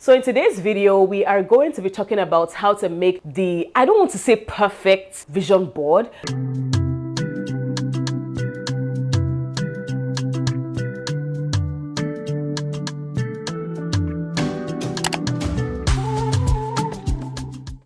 So in today's video, we are going to be talking about how to make I don't want to say perfect vision board.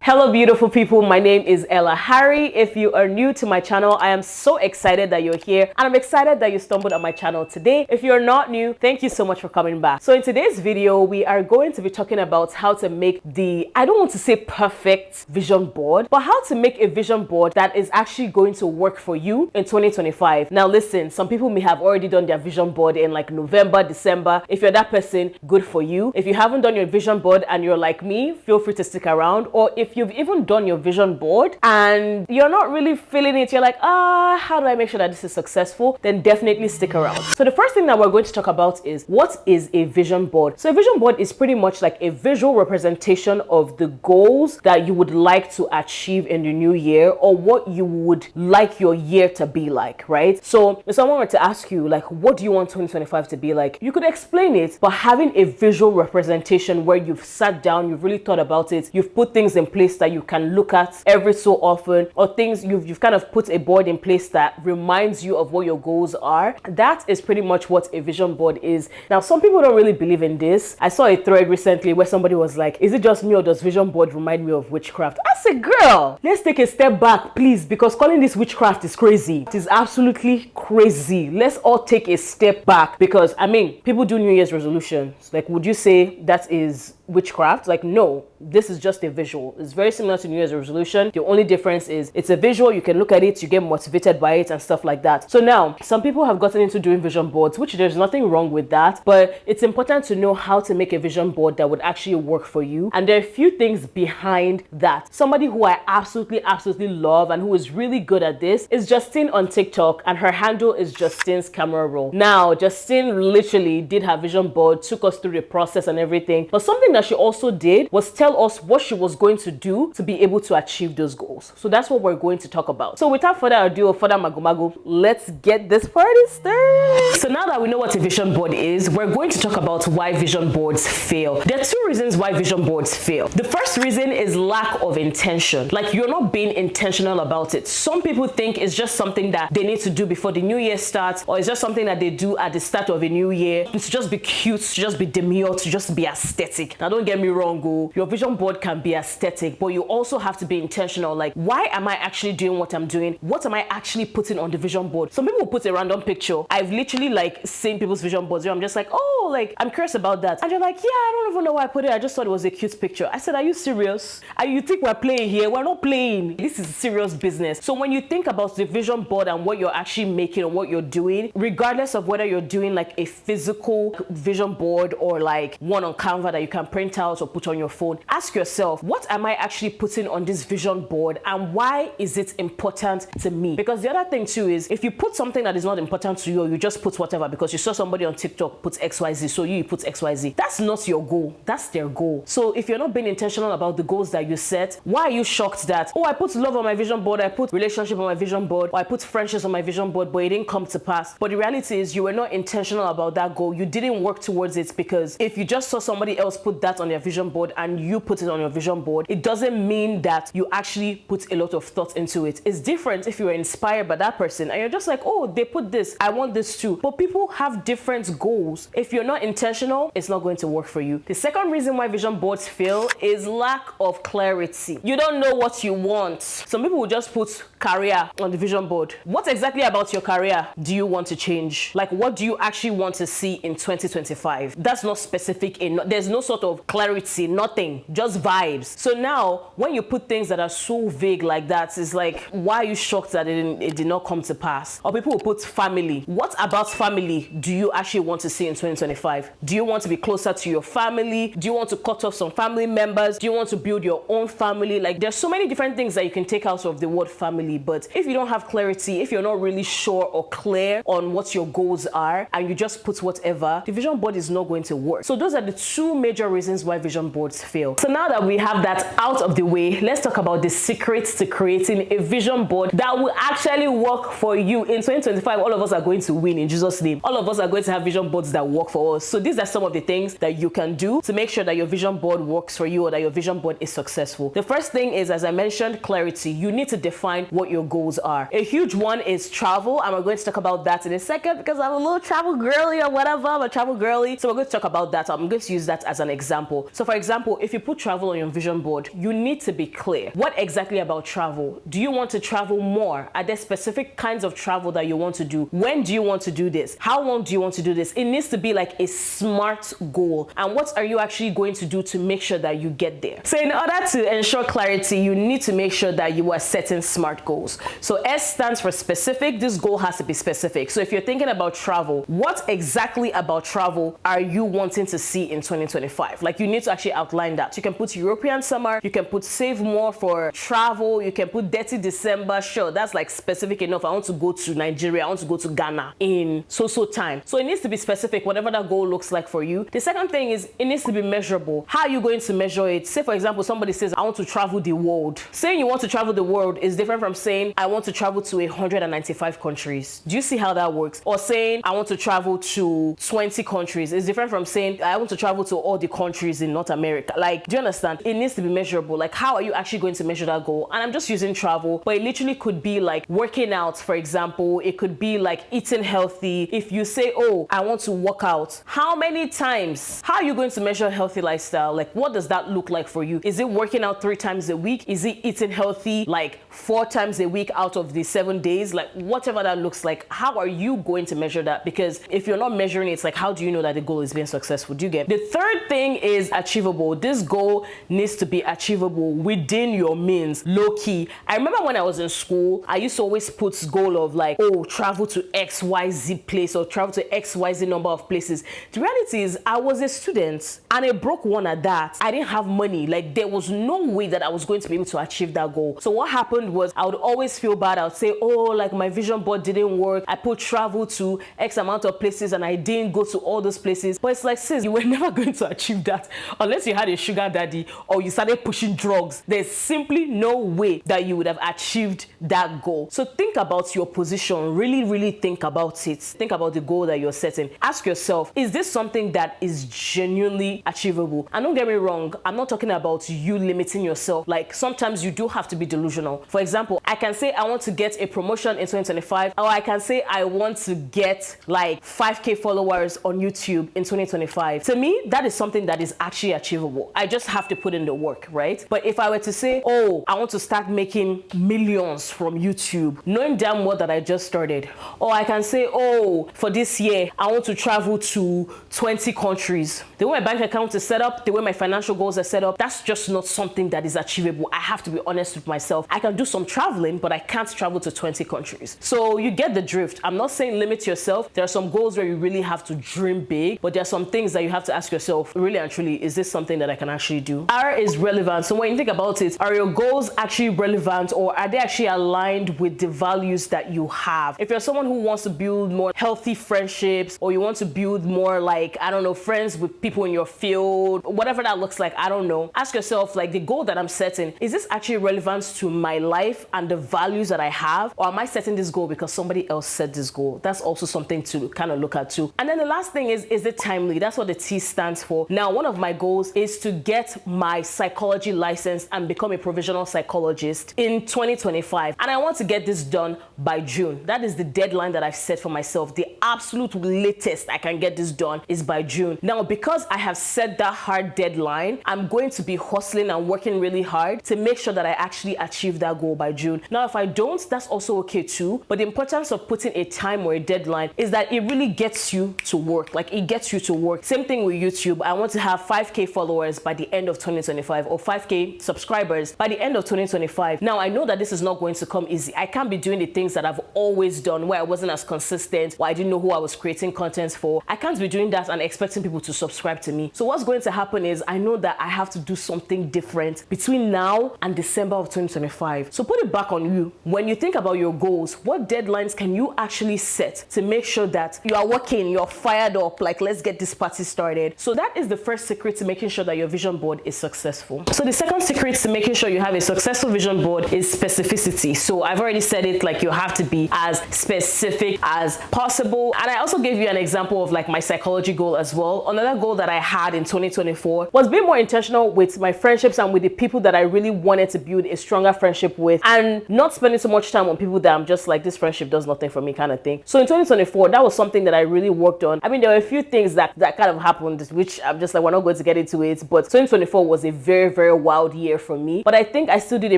Hello beautiful people, my name is Ella Harry. If you are new to my channel, I am so excited that you're here and I'm excited that you stumbled on my channel today. If you're not new, thank you so much for coming back. So in today's video, we are going to be talking about how to make I don't want to say perfect vision board, but how to make a vision board that is actually going to work for you in 2025. Now listen, some people may have already done their vision board in like November, December. If you're that person, good for you. If you haven't done your vision board and you're like me, feel free to stick around. Or if you've even done your vision board and you're not really feeling it, you're like, how do I make sure that this is successful? Then definitely stick around. So the first thing that we're going to talk about is what is a vision board? So a vision board is pretty much like a visual representation of the goals that you would like to achieve in the new year, or what you would like your year to be like, right? So if someone were to ask you, like, what do you want 2025 to be like? You could explain it, but having a visual representation where you've sat down, you've really thought about it, you've put things in place that you can look at every so often, or things you've kind of put a board in place that reminds you of what your goals are. That is pretty much what a vision board is. Now, some people don't really believe in this. I saw a thread recently where somebody was like, is it just me or does vision board remind me of witchcraft? I said, girl, let's take a step back, please, because calling this witchcraft is crazy. It is absolutely crazy. Let's all take a step back, because I mean, people do New Year's resolutions. Like, would you say that is witchcraft? Like, no, this is just a visual. It's very similar to New Year's resolution. The only difference is it's a visual. You can look at it, you get motivated by it and stuff like that. So now some people have gotten into doing vision boards, which there's nothing wrong with that, but it's important to know how to make a vision board that would actually work for you. And there are a few things behind that. Somebody who I absolutely love and who is really good at this is Justine on TikTok, and her handle is Justine's Camera Roll. Now, Justine literally did her vision board, took us through the process and everything, but something that she also did was tell us what she was going to do to be able to achieve those goals. So that's what we're going to talk about. So without further ado or further mago, let's get this party started. So now that we know what a vision board is, we're going to talk about why vision boards fail. There are two reasons why vision boards fail. The first reason is lack of intention. Like, you're not being intentional about it. Some people think it's just something that they need to do before the new year starts, or it's just something that they do at the start of a new year to just be cute, to just be demure, to just be aesthetic. Now, don't get me wrong, your vision board can be aesthetic, but you also have to be intentional. Like, why am I actually doing what I'm doing? What am I actually putting on the vision board? Some people will put a random picture. I've literally like seen people's vision boards where I'm just like, oh, like, I'm curious about that. And you're like, yeah, I don't even know why I put it. I just thought it was a cute picture. I said, are you serious? You think we're playing here? We're not playing. This is serious business. So when you think about the vision board and what you're actually making and what you're doing, regardless of whether you're doing like a physical vision board or like one on Canva that you can print out or put on your phone, ask yourself, what am I actually putting on this vision board and why is it important to me? Because the other thing too is, if you put something that is not important to you, or you just put whatever because you saw somebody on TikTok put XYZ, so you put XYZ, that's not your goal, that's their goal. So if you're not being intentional about the goals that you set, why are you shocked that, oh, I put love on my vision board, I put relationship on my vision board, or I put friendships on my vision board, but it didn't come to pass? But the reality is, you were not intentional about that goal. You didn't work towards it, because if you just saw somebody else put that on their vision board and you put it on your vision board, it doesn't mean that you actually put a lot of thought into it. It's different if you were inspired by that person and you're just like, oh, they put this, I want this too. But people have different goals. If you're not intentional, it's not going to work for you. The second reason why vision boards fail is lack of clarity. You don't know what you want. Some people will just put career on the vision board. What exactly about your career do you want to change? Like, what do you actually want to see in 2025? That's not specific enough. There's no sort of clarity, nothing, just vibes. So now when you put things that are so vague like that, it's like, why are you shocked that it did not come to pass? Or people will put family. What about family do you actually want to see in 2025? Do you want to be closer to your family? Do you want to cut off some family members? Do you want to build your own family? Like, there's so many different things that you can take out of the word family. But if you don't have clarity, if you're not really sure or clear on what your goals are, and you just put whatever, the vision board is not going to work. So those are the two major reasons why vision boards fail. video. So now that we have that out of the way, let's talk about the secrets to creating a vision board that will actually work for you. In 2025, all of us are going to win in Jesus' name. All of us are going to have vision boards that work for us. So these are some of the things that you can do to make sure that your vision board works for you or that your vision board is successful. The first thing is, as I mentioned, clarity. You need to define what your goals are. A huge one is travel, and we're going to talk about that in a second because I'm a little travel girly or whatever. I'm a travel girly. So we're going to talk about that. I'm going to use that as an example. So for example, if you put travel on your vision board, you need to be clear. What exactly about travel? Do you want to travel more? Are there specific kinds of travel that you want to do? When do you want to do this? How long do you want to do this? It needs to be like a SMART goal. And what are you actually going to do to make sure that you get there? So in order to ensure clarity, you need to make sure that you are setting SMART goals. So S stands for specific. This goal has to be specific. So if you're thinking about travel, what exactly about travel are you wanting to see in 2025? Like, you need to actually outline that. You can put European summer, you can put save more for travel, you can put dirty December. Sure, that's like specific enough. I want to go to Nigeria, I want to go to Ghana in so time. So it needs to be specific, whatever that goal looks like for you. The second thing is, it needs to be measurable. How are you going to measure it? Say for example, somebody says, I want to travel the world. Saying you want to travel the world is different from saying I want to travel to 195 countries. Do you see how that works? Or saying I want to travel to 20 countries is different from saying I want to travel to all the countries in North America. Like, do you understand? It needs to be measurable. Like, how are you actually going to measure that goal? And I'm just using travel, but it literally could be like working out, for example. It could be like eating healthy. If you say, oh, I want to work out, how many times? How are you going to measure healthy lifestyle? Like, what does that look like for you? Is it working out 3 times a week? Is it eating healthy like 4 times a week out of the 7 days? Like, whatever that looks like, how are you going to measure that? Because if you're not measuring it, it's like, how do you know that the goal is being successful? Do you get? The third thing is achievable. This goal needs to be achievable within your means, low key. I remember when I was in school, I used to always put goal of like, oh, travel to XYZ place or travel to XYZ number of places. The reality is, I was a student and a broke one at that. I didn't have money. Like, there was no way that I was going to be able to achieve that goal. So what happened was, I would always feel bad. I would say, oh, like my vision board didn't work. I put travel to X amount of places and I didn't go to all those places. But it's like, sis, you were never going to achieve that unless you had a sugar daddy or you started pushing drugs. There's simply no way that you would have achieved that goal. So think about your position. Really think about it. Think about the goal that you're setting. Ask yourself, is this something that is genuinely achievable? And don't get me wrong, I'm not talking about you limiting yourself. Like, sometimes you do have to be delusional. For example, I can say I want to get a promotion in 2025, or I can say I want to get like 5K followers on YouTube in 2025. To me, that is something that is actually achievable. I just have to put in the work, right? But if I were to say, oh, I want to start making millions from YouTube, knowing damn well that I just started, or I can say, oh, for this year, I want to travel to 20 countries. The way my bank account is set up, the way my financial goals are set up, that's just not something that is achievable. I have to be honest with myself. I can do some traveling, but I can't travel to 20 countries. So you get the drift. I'm not saying limit yourself. There are some goals where you really have to dream big, but there are some things that you have to ask yourself, really and truly, is this something that I can actually do? R is relevant. So when you think about it, are your goals actually relevant, or are they actually aligned with the values that you have? If you're someone who wants to build more healthy friendships, or you want to build more, like, I don't know, friends with people in your field, whatever that looks like, I don't know. Ask yourself, like, the goal that I'm setting, is this actually relevant to my life and the values that I have? Or am I setting this goal because somebody else set this goal? That's also something to kind of look at too. And then the last thing is it timely? That's what the T stands for. Now, one of my goals is to get my psychology license and become a provisional psychologist in 2025. And I want to get this done by June. That is the deadline that I've set for myself. The absolute latest I can get this done is by June. Now, because I have set that hard deadline, I'm going to be hustling and working really hard to make sure that I actually achieve that goal by June. Now, if I don't, that's also okay too. But the importance of putting a time or a deadline is that it really gets you to work. Like, it gets you to work. Same thing with YouTube. I want to have 5K followers by the end of 2025, or 5K subscribers by the end of 2025. Now, I know that this is not going to come easy. I can't be doing the things that I've always done where I wasn't as consistent, where I didn't know who I was creating content for. I can't be doing that and expecting people to subscribe to me. So what's going to happen is, I know that I have to do something different between now and December of 2025. So put it back on you. When you think about your goals, what deadlines can you actually set to make sure that you are working, you're fired up, like, let's get this party started? So that is the first secret to making sure that your vision vision board is successful. So the second secret to making sure you have a successful vision board is specificity. So I've already said it, like you have to be as specific as possible. And I also gave you an example of like my psychology goal as well. Another goal that I had in 2024 was being more intentional with my friendships and with the people that I really wanted to build a stronger friendship with, and not spending so much time on people that I'm just like, this friendship does nothing for me kind of thing. So in 2024, that was something that I really worked on. I mean, there were a few things that kind of happened, which I'm just like, we're not going to get into it, but 2024 was a very, very wild year for me. But I think I still did a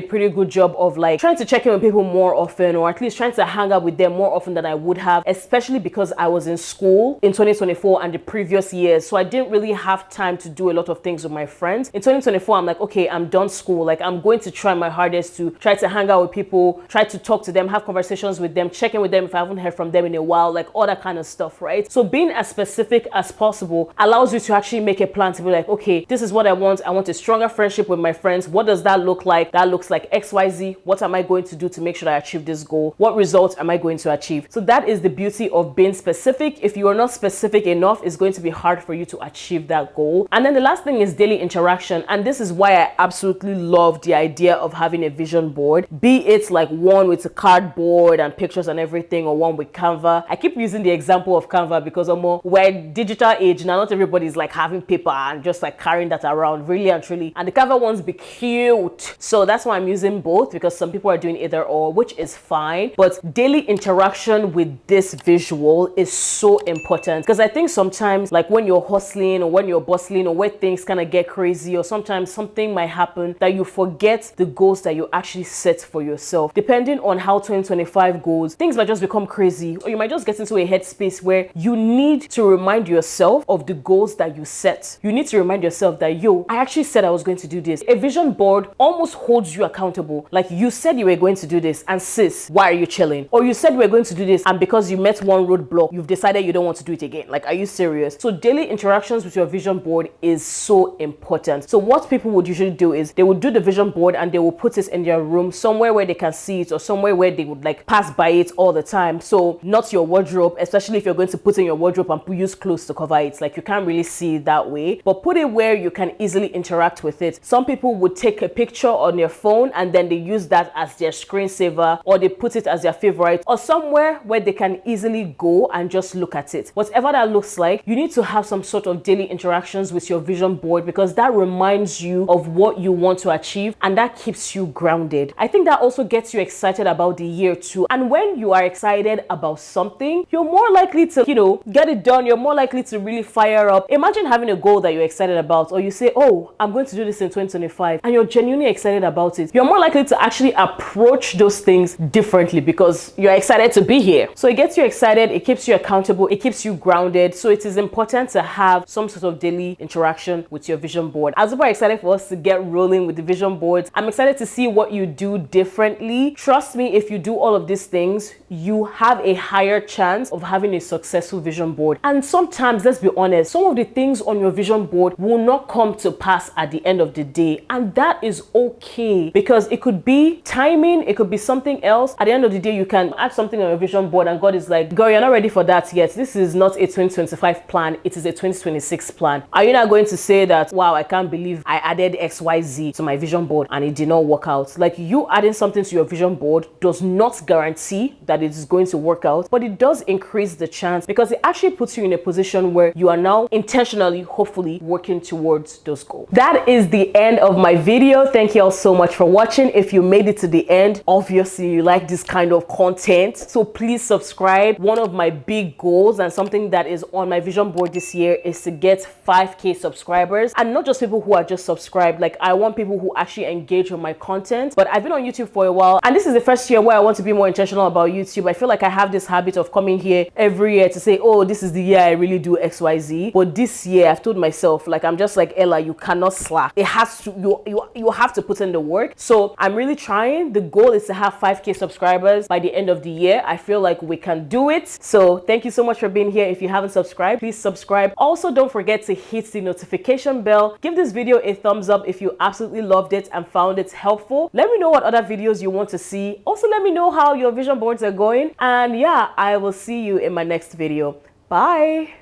pretty good job of like trying to check in with people more often, or at least trying to hang out with them more often than I would have, especially because I was in school in 2024 and the previous years. So I didn't really have time to do a lot of things with my friends. In 2024, I'm like, okay, I'm done school. Like, I'm going to try my hardest to try to hang out with people, try to talk to them, have conversations with them, check in with them if I haven't heard from them in a while, like all that kind of stuff, right? So being as specific as possible allows you to actually make a plan to be like, okay, this is what I want. I want a stronger friendship with my friends. What does that look like? That looks like XYZ. What am I going to do to make sure I achieve this goal? What results am I going to achieve? So that is the beauty of being specific. If you are not specific enough, it's going to be hard for you to achieve that goal. And then the last thing is daily interaction. And this is why I absolutely love the idea of having a vision board, be it like one with a cardboard and pictures and everything, or one with Canva. I keep using the example of Canva because we're digital age now. Not everybody's like having paper and just like carrying that around, really and truly. And the Canva ones be cute. So that's why I'm using both, because some people are doing either or, which is fine. But daily interaction with this visual is so important, because I think sometimes like when you're hustling or when you're bustling or when things kind of get crazy, or sometimes something might happen that you forget the goals that you actually set for yourself. Depending on how 2025 goes, things might just become crazy, or you might just get into a headspace where you need to remind yourself of the goals that you set. You need to remind yourself that, yo, I actually said I was going to do this. A vision board almost holds you accountable. Like, you said you were going to do this, and sis, why are you chilling? Or you said you were going to do this, and because you met one roadblock, you've decided you don't want to do it again. Like, are you serious? So daily interactions with your vision board is so important. So what people would usually do is they would do the vision board and they will put it in their room, somewhere where they can see it, or somewhere where they would like pass by it all the time. So not your wardrobe, especially if you're going to put in your wardrobe and use clothes to cover it. Like, you can't really see it that way, but put it where you can easily interact with it. Some people would take a picture on their phone and then they use that as their screensaver, or they put it as their favorite, or somewhere where they can easily go and just look at it. Whatever that looks like, you need to have some sort of daily interactions with your vision board, because that reminds you of what you want to achieve and that keeps you grounded. I think that also gets you excited about the year too. And when you are excited about something, you're more likely to, get it done. You're more likely to really fire up. Imagine having a goal that you're excited about, or you say, oh, I'm going to do this in 2025, and you're genuinely excited about it. You're more likely to actually approach those things differently because you're excited to be here. So it gets you excited, it keeps you accountable, it keeps you grounded. So it is important to have some sort of daily interaction with your vision board. I'm super excited for us to get rolling with the vision boards. I'm excited to see what you do differently. Trust me, if you do all of these things, you have a higher chance of having a successful vision board. And sometimes, let's be honest, some of the things on your vision board will not come to pass at the end of the day, and that is okay, because it could be timing, it could be something else. At the end of the day, you can add something on your vision board and God is like, girl, you're not ready for that yet. This is not a 2025 plan, it is a 2026 plan. Are you not going to say that, wow, I can't believe I added XYZ to my vision board and it did not work out? Like, you adding something to your vision board does not guarantee that it is going to work out, but it does increase the chance, because it actually puts you in a position where you are now intentionally, hopefully, working towards those goals. That is the end of my video. Thank you all so much for watching. If you made it to the end, obviously you like this kind of content, so please subscribe. One of my big goals and something that is on my vision board this year is to get 5K subscribers, and not just people who are just subscribed. Like, I want people who actually engage with my content. But I've been on YouTube for a while, and this is the first year where I want to be more intentional about YouTube. I feel like I have this habit of coming here every year to say, oh, this is the year I really do XYZ. But this year I've told myself, like, I'm just like, Ella, you cannot slack. It has to, you have to put in the work. So I'm really trying. The goal is to have 5K subscribers by the end of the year. I feel like we can do it. So thank you so much for being here. If you haven't subscribed, please subscribe. Also, don't forget to hit the notification bell. Give this video a thumbs up if you absolutely loved it and found it helpful. Let me know what other videos you want to see. Also, let me know how your vision boards are going. And yeah, I will see you in my next video. Bye.